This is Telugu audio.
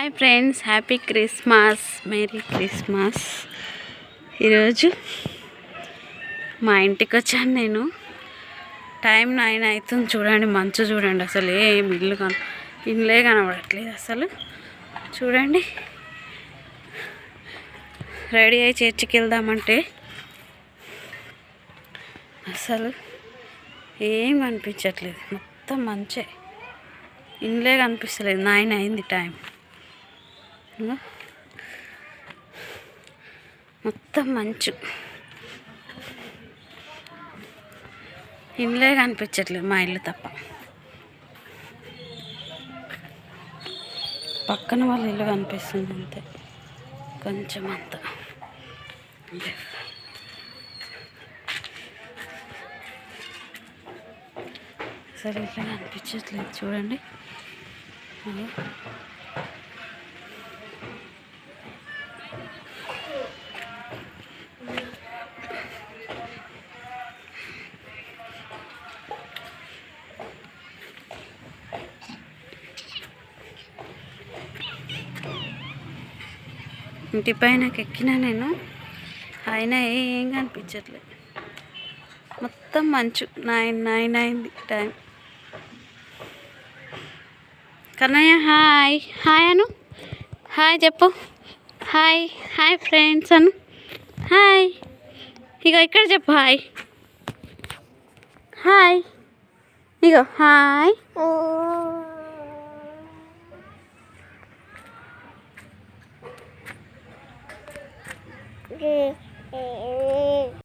Hi friends, happy Christmas, merry Christmas. ఈరోజు మా ఇంటికి వచ్చాను నేను. టైం 9 అవుతుంది. చూడండి, మంచు చూడండి. అసలు ఏం ఇల్లే కనబడట్లేదు అసలు. చూడండి, రెడీ అయ్యి చర్చికి వెళ్దామంటే అసలు ఏం కనిపించట్లేదు. మొత్తం మంచే, ఇండ్లే కనిపిస్తలేదు. 9 అయింది టైం. మొత్తం మంచు, ఇండ్లే కనిపించట్లేదు, మా ఇల్లు తప్ప. పక్కన వాళ్ళ ఇల్లు కనిపిస్తుంది అంతే, కొంచెం అంత. అసలు ఇల్లు కనిపించట్లేదు. చూడండి, ఇంటి పైనకి ఎక్కినా నేను, అయినా ఏం కనిపించట్లేదు. మొత్తం మంచు. 9 అయింది టైం. కన్నయ్య హాయ్ హాయ్ అను, హాయ్ చెప్పు. హాయ్ హాయ్ ఫ్రెండ్స్ అను, హాయ్. ఇగో ఇక్కడ చెప్పు హాయ్. హాయ్, ఇగో హాయ్.